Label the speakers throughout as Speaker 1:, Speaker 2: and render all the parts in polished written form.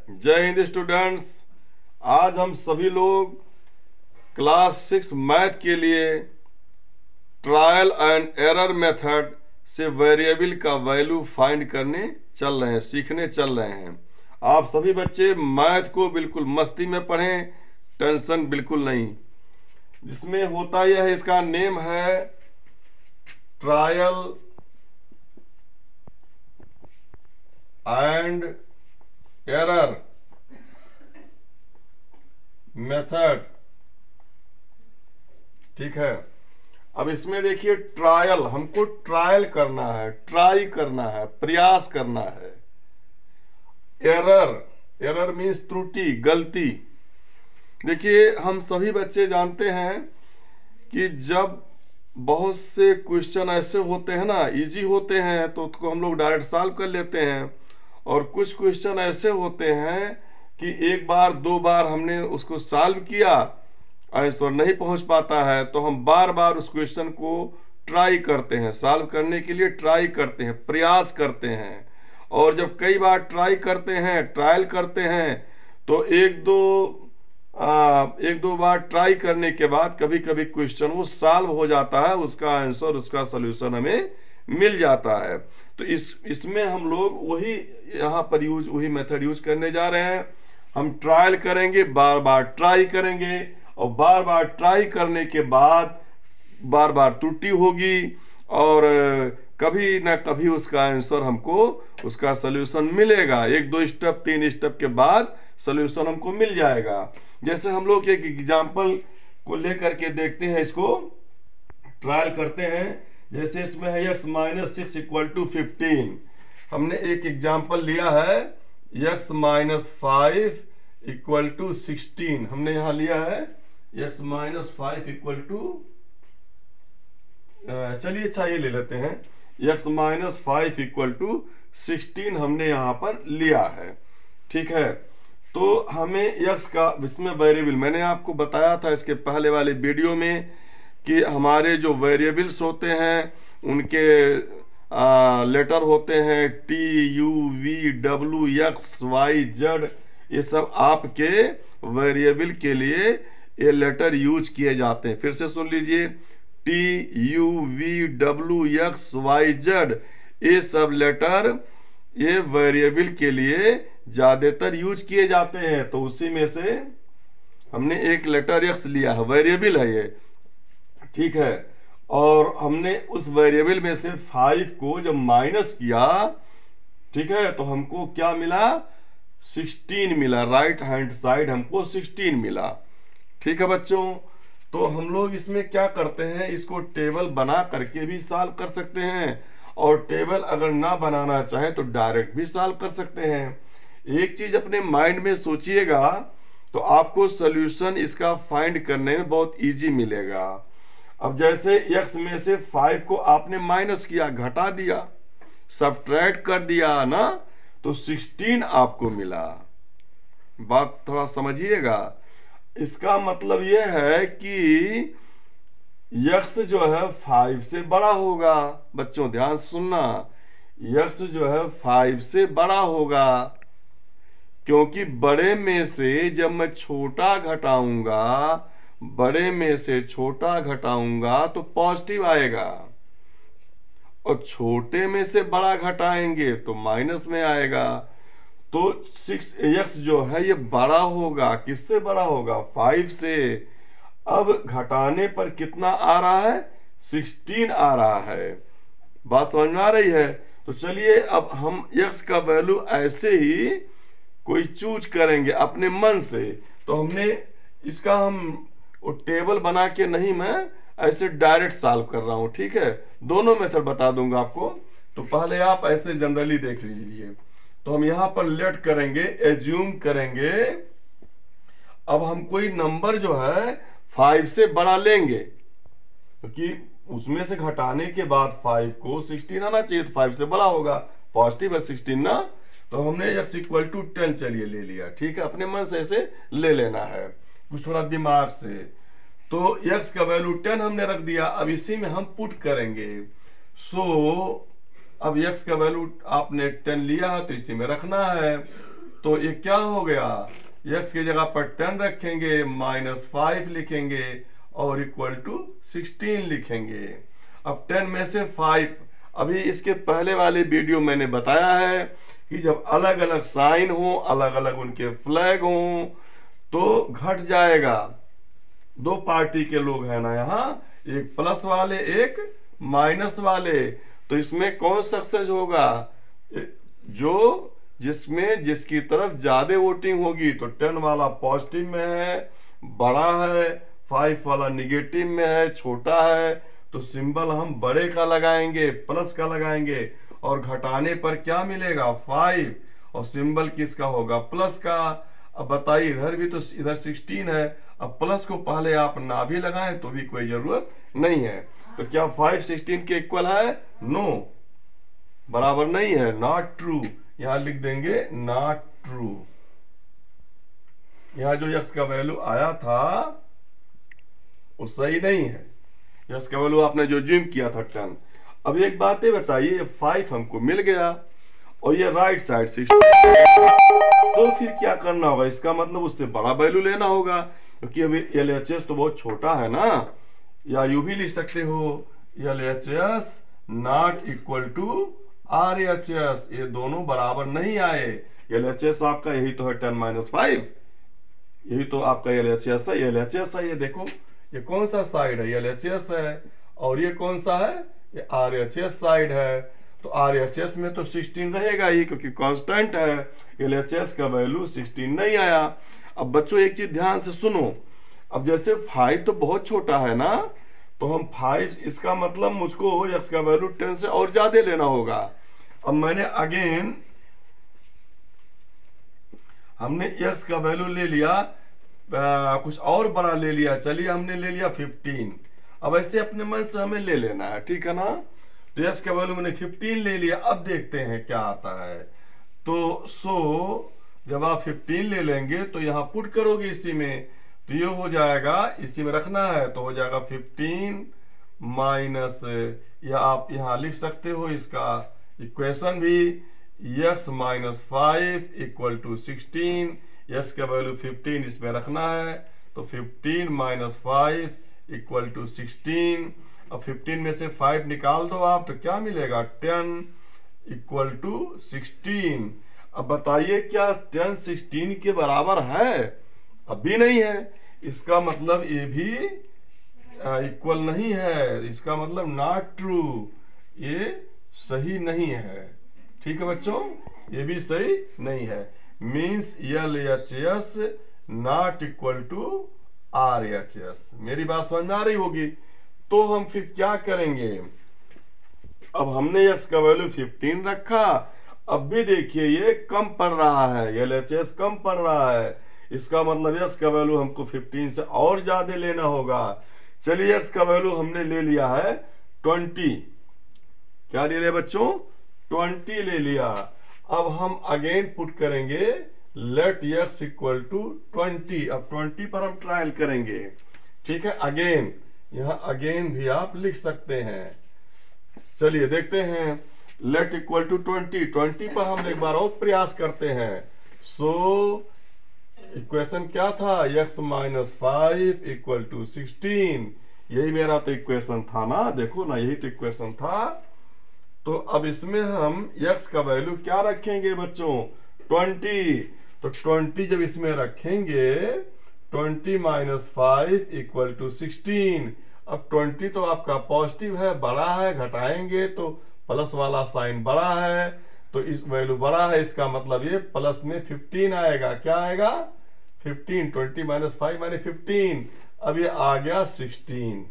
Speaker 1: जय हिंद स्टूडेंट्स। आज हम सभी लोग क्लास 6 मैथ के लिए ट्रायल एंड एरर मेथड से वेरिएबल का वैल्यू फाइंड करने चल रहे हैं, सीखने चल रहे हैं। आप सभी बच्चे मैथ को बिल्कुल मस्ती में पढ़ें, टेंशन बिल्कुल नहीं। जिसमें होता यह है, इसका नेम है ट्रायल एंड एरर मेथड। ठीक है। अब इसमें देखिए, ट्रायल, हमको ट्रायल करना है, ट्राई करना है, प्रयास करना है। एरर, एरर मीन्स त्रुटि, गलती। देखिए, हम सभी बच्चे जानते हैं कि जब बहुत से क्वेश्चन ऐसे होते हैं ना, इजी होते हैं तो उसको हम लोग डायरेक्ट सॉल्व कर लेते हैं, और कुछ क्वेश्चन ऐसे होते हैं कि एक बार दो बार हमने उसको सॉल्व किया, आंसर नहीं पहुंच पाता है, तो हम बार बार उस क्वेश्चन को ट्राई करते हैं, सॉल्व करने के लिए ट्राई करते हैं, प्रयास करते हैं। और जब कई बार ट्राई करते हैं, ट्रायल करते हैं, तो एक दो बार ट्राई करने के बाद कभी कभी क्वेश्चन वो सॉल्व हो जाता है, उसका आंसर, उसका सॉल्यूशन हमें मिल जाता है। तो इसमें हम लोग वही यहाँ पर वही मेथड यूज करने जा रहे हैं। हम ट्रायल करेंगे, बार बार ट्राई करेंगे, और बार बार ट्राई करने के बाद बार बार त्रुटि होगी, और कभी ना कभी उसका आंसर हमको, उसका सॉल्यूशन मिलेगा। एक दो स्टेप, तीन स्टेप के बाद सॉल्यूशन हमको मिल जाएगा। जैसे हम लोग एक एग्जांपल को लेकर के देखते हैं, इसको ट्रायल करते हैं। जैसे इसमें है x - 6 = 15। हमने एक एग्जांपल लिया है x - 5 = 16। हमने यहां लिया है x - 5 चलिए अच्छा ये ले लेते हैं, x - 5 = 16 हमने यहां पर लिया है। ठीक है। तो हमें x का, इसमें वेरिएबल मैंने आपको बताया था इसके पहले वाले वीडियो में कि हमारे जो वेरिएबल्स होते हैं उनके लेटर होते हैं T, U, V, W, X, Y, Z। ये सब आपके वेरिएबल के लिए ये लेटर यूज किए जाते हैं। फिर से सुन लीजिए, T, U, V, W, X, Y, Z, ये सब लेटर ये वेरिएबल के लिए ज्यादातर यूज किए जाते हैं। तो उसी में से हमने एक लेटर x लिया है, वेरिएबल है ये। ठीक है। और हमने उस वेरिएबल में से 5 को जब माइनस किया, ठीक है, तो हमको क्या मिला? 16 मिला। राइट हैंड साइड हमको 16 मिला। ठीक है बच्चों। तो हम लोग इसमें क्या करते हैं, इसको टेबल बना करके भी सॉल्व कर सकते हैं, और टेबल अगर ना बनाना चाहे तो डायरेक्ट भी सॉल्व कर सकते हैं। एक चीज अपने माइंड में सोचिएगा तो आपको सॉल्यूशन इसका फाइंड करने में बहुत इजी मिलेगा। अब जैसे x में से 5 को आपने माइनस किया, घटा दिया, सब्ट्रैक्ट कर दिया ना, तो 16 आपको मिला। बात थोड़ा समझिएगा। इसका मतलब यह है कि x जो है 5 से बड़ा होगा। बच्चों ध्यान से सुनना, x जो है 5 से बड़ा होगा, क्योंकि बड़े में से जब मैं छोटा घटाऊंगा, बड़े में से छोटा घटाऊंगा तो पॉजिटिव आएगा, और छोटे में से बड़ा घटाएंगे तो माइनस में आएगा। तो 6x जो है ये बड़ा होगा, किससे बड़ा होगा? 5 से। अब घटाने पर कितना आ रहा है? 16 आ रहा है। बात समझ में आ रही है? तो चलिए अब हम x का वैल्यू ऐसे ही कोई चूज करेंगे अपने मन से। तो हमने इसका, हम टेबल बना के नहीं, मैं ऐसे डायरेक्ट सॉल्व कर रहा हूं। ठीक है। दोनों मेथड बता दूंगा आपको। तो पहले आप ऐसे जनरली देख लीजिए। तो हम यहां पर लेट करेंगे, एज्यूम करेंगे। अब हम कोई नंबर जो है 5 से बड़ा लेंगे, क्योंकि उसमें से घटाने के बाद 5 को 16 आना चाहिए, तो 5 से बड़ा होगा, पॉजिटिव है 16 ना। तो हमने x = 10 चलिए ले लिया। ठीक है। अपने मन से ऐसे ले लेना है, कुछ थोड़ा दिमाग से। तो x का वैल्यू 10 हमने रख दिया। अब इसी में हम पुट करेंगे। अब x का वैल्यू आपने 10 लिया है तो इसी में रखना है। तो ये क्या हो गया, x की जगह पर 10 रखेंगे, -5 लिखेंगे और इक्वल टू 16 लिखेंगे। अब 10 में से 5, अभी इसके पहले वाले वीडियो मैंने बताया है कि जब अलग अलग साइन हो, अलग अलग उनके फ्लैग हो, तो घट जाएगा। दो पार्टी के लोग हैं ना यहाँ, एक प्लस वाले एक माइनस वाले, तो इसमें कौन सक्सेस होगा, जो जिसमें जिसकी तरफ ज्यादा वोटिंग होगी। तो 10 वाला पॉजिटिव में है, बड़ा है, 5 वाला निगेटिव में है, छोटा है, तो सिंबल हम बड़े का लगाएंगे, प्लस का लगाएंगे, और घटाने पर क्या मिलेगा 5, और सिंबल किसका होगा, प्लस का। अब बताइए, इधर भी तो इधर 16 है, अब प्लस को पहले आप ना भी लगाएं तो भी कोई जरूरत नहीं है। तो क्या 5 16 के इक्वल है, नो, बराबर नहीं है, नॉट ट्रू। यहां लिख देंगे नॉट ट्रू। यहां जो यक्स का वैल्यू आया था वो सही नहीं है, यक्स का वैल्यू आपने जो जिम किया था 10। अब एक बात ये बताइए, ये 5 हमको मिल गया और ये राइट साइड 16, तो फिर क्या करना होगा, इसका मतलब उससे बड़ा वैल्यू लेना होगा, क्योंकि अभी LHS तो बहुत छोटा है ना। या यू भी लिख सकते हो LHS not equal to RHS, ये दोनों बराबर नहीं आए। LHS आपका यही तो है 10 - 5, यही तो आपका LHS है, LHS है। ये देखो, ये कौन सा साइड है, LHS है, और ये कौन सा है, ये RHS साइड है। तो RHS में तो 16 रहेगा ही, क्योंकि कांस्टेंट है। LHS का वैल्यू 16 नहीं आया। अब बच्चों एक चीज ध्यान से सुनो, अब जैसे 5 तो बहुत छोटा है ना, तो हम 5, इसका मतलब मुझको x का वैल्यू 10 से और ज्यादा लेना होगा। अब मैंने अगेन हमने x का वैल्यू ले लिया, कुछ और बड़ा ले लिया, चलिए हमने ले लिया 15। अब ऐसे अपने मन से हमें ले लेना है, ठीक है ना। तो x का वैल्यू मैंने 15 ले लिया, अब देखते हैं क्या आता है। तो जब आप 15 ले लेंगे तो यहां पुट करोगे इसी में, तो ये हो जाएगा, इसी में रखना है, तो हो जाएगा 15 माइनस, या आप यहां लिख सकते हो इसका इक्वेशन भी, x - 5 इक्वल टू 16, x का वैल्यू 15 इसमें रखना है, तो 15 - 5 इक्वल टू 16। अब 15 में से 5 निकाल दो आप, तो क्या मिलेगा 10 इक्वल टू 16। अब बताइए क्या 10 16 के बराबर है, अभी नहीं है, इसका मतलब ये भी इक्वल नहीं है, इसका मतलब नॉट ट्रू, ये सही नहीं है। ठीक है बच्चों, ये भी सही नहीं है, means LHS not equal to RHS। मेरी बात समझ में आ रही होगी। तो हम फिर क्या करेंगे, अब हमने x का वैल्यू 15 रखा, अब भी देखिए ये कम पड़ रहा है, LHS कम पड़ रहा है, इसका मतलब x का वैल्यू हमको 15 से और ज्यादा लेना होगा। चलिए x का वैल्यू हमने ले लिया है 20, क्या ले लिया बच्चों, 20 ले लिया। अब हम अगेन पुट करेंगे लेट x इक्वल टू 20, अब 20 पर हम ट्रायल करेंगे, ठीक है। अगेन यहां अगेन भी आप लिख सकते हैं, चलिए देखते हैं, लेट इक्वल टू 20 पर हम एक बार और प्रयास करते हैं। सो इक्वेशन क्या था, x - 5 इक्वल टू 16, यही मेरा तो इक्वेशन था ना, देखो ना यही तो इक्वेशन था। तो अब इसमें हम x का वैल्यू क्या रखेंगे बच्चों, 20, तो 20 जब इसमें रखेंगे 20 - 5 इक्वल टू 16। अब 20 तो आपका पॉजिटिव है, बड़ा है, घटाएंगे तो प्लस वाला साइन बड़ा है, तो इस वैल्यू बड़ा है, इसका मतलब ये प्लस में 15 आएगा, क्या आएगा 15, 20 - 5 माने 15। अब ये आ गया 16,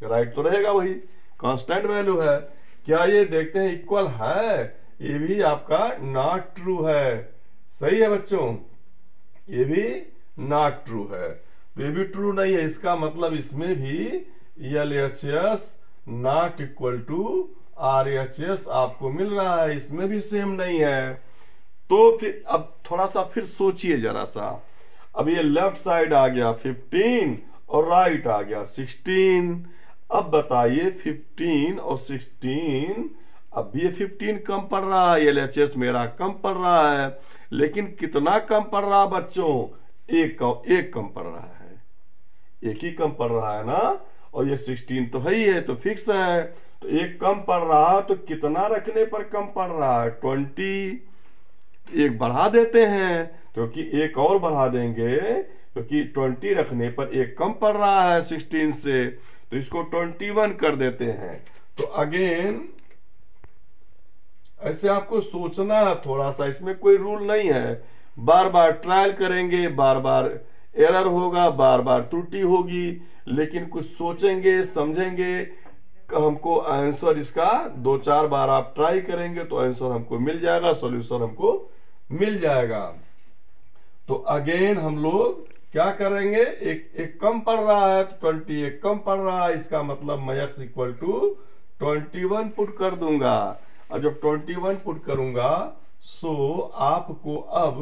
Speaker 1: राइट तो रहेगा, वही कांस्टेंट वैल्यू है। क्या ये देखते हैं इक्वल है, ये भी आपका नॉट ट्रू है, सही है बच्चों, ये भी नॉट ट्रू है, तो ये भी ट्रू नहीं है, इसका मतलब इसमें भी LHS not equal to RHS आपको मिल रहा है, इसमें भी सेम नहीं है। तो फिर अब थोड़ा सा फिर सोचिए जरा सा, अब ये लेफ्ट साइड आ गया 15 और राइट आ गया 16। अब बताइए 15 और 16, अब ये 15 कम पड़ रहा है, LHS मेरा कम पड़ रहा है, लेकिन कितना कम पड़ रहा बच्चों, एक कम पड़ रहा है, एक ही कम पड़ रहा है ना, और ये 16 तो है ही है, तो फिक्स है। तो एक कम पड़ रहा है, तो कितना रखने पर कम पड़ रहा है, 20। एक बढ़ा देते हैं, क्योंकि एक और बढ़ा देंगे, क्योंकि 20 रखने पर एक कम पड़ रहा है 16 से, तो इसको 21 कर देते हैं। तो अगेन ऐसे आपको सोचना है थोड़ा सा, इसमें कोई रूल नहीं है, बार बार ट्रायल करेंगे, बार बार एरर होगा, बार बार त्रुटि होगी, लेकिन कुछ सोचेंगे समझेंगे, हमको आंसर इसका 2-4 बार आप ट्राई करेंगे तो आंसर हमको मिल जाएगा, सॉल्यूशन हमको मिल जाएगा। तो अगेन हम लोग क्या करेंगे, एक कम पड़ रहा है तो 20 एक कम पड़ रहा है, इसका मतलब मैं x इक्वल टू 21 पुट कर दूंगा, और जब 21 पुट करूंगा सो आपको अब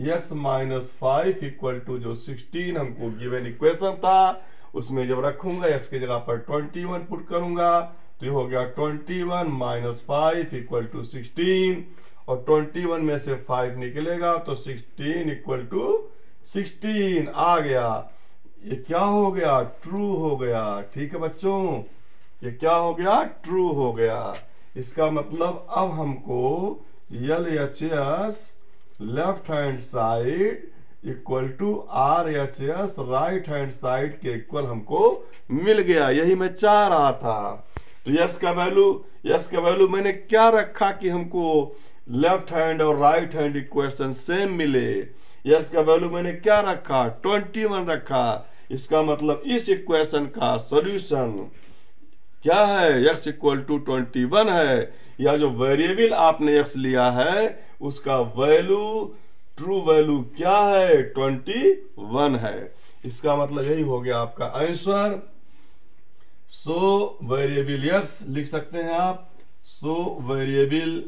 Speaker 1: x माइनस 5 इक्वल टू जो 16 हमको गिवन इक्वेशन था उसमें जब रखूंगा x की जगह पर 21 पुट करूंगा, तो ये हो गया 21 माइनस 5 इक्वल टू 16, और 21 में से 5 निकलेगा तो 16 इक्वल टू 16 आ गया। ये क्या हो गया, ट्रू हो गया। ठीक है बच्चों, ये क्या हो गया, ट्रू हो गया। इसका मतलब अब हमको LHS left hand side equal to RHS right hand side के इक्वल हमको मिल गया, यही मैं चाह रहा था। तो x का वैल्यू मैंने क्या रखा कि हमको लेफ्ट हैंड और राइट हैंड इक्वेशन सेम मिले, x का वैल्यू मैंने क्या रखा, 21 रखा। इसका मतलब इस इक्वेशन का सॉल्यूशन क्या है, x इक्वल टू 21 है, या जो वेरिएबल आपने x लिया है उसका वैल्यू, ट्रू वैल्यू क्या है, 21 है। इसका मतलब यही हो गया आपका आंसर। सो वेरिएबल x लिख सकते हैं आप, सो वेरिएबल,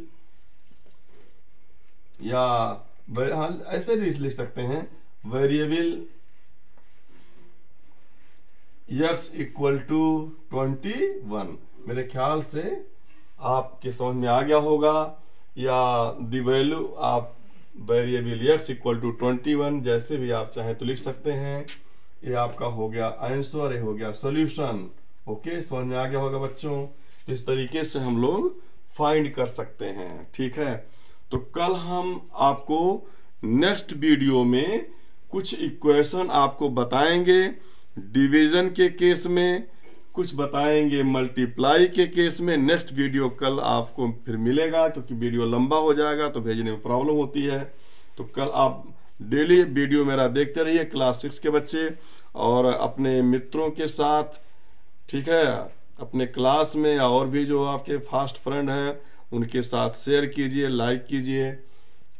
Speaker 1: या हाँ ऐसे भी लिख सकते हैं, वेरिएबल x इक्वल टू 21। मेरे ख्याल से आपके समझ में आ गया होगा, या द वैल्यू आप वेरिएबल x इक्वल टू 21 जैसे भी आप चाहें तो लिख सकते हैं। ये आपका हो गया आंसर, ये हो गया सॉल्यूशन। ओके, समझ में आ गया होगा बच्चों। इस तरीके से हम लोग फाइंड कर सकते हैं। ठीक है, तो कल हम आपको नेक्स्ट वीडियो में कुछ इक्वेशन आपको बताएंगे, डिवीजन के केस में कुछ बताएंगे, मल्टीप्लाई के केस में। नेक्स्ट वीडियो कल आपको फिर मिलेगा, क्योंकि वीडियो लंबा हो जाएगा तो भेजने में प्रॉब्लम होती है। तो कल आप डेली वीडियो मेरा देखते रहिए, क्लास 6 के बच्चे, और अपने मित्रों के साथ, ठीक है, अपने क्लास में और भी जो आपके फास्ट फ्रेंड हैं उनके साथ शेयर कीजिए, लाइक कीजिए।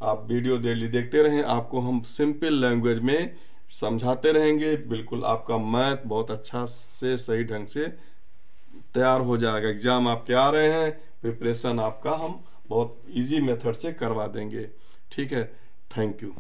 Speaker 1: आप वीडियो डेली देखते रहें, आपको हम सिंपल लैंग्वेज में समझाते रहेंगे। बिल्कुल आपका मैथ बहुत अच्छा से सही ढंग से तैयार हो जाएगा। एग्जाम आपके आ रहे हैं, प्रिपरेशन आपका हम बहुत इजी मेथड से करवा देंगे। ठीक है, थैंक यू।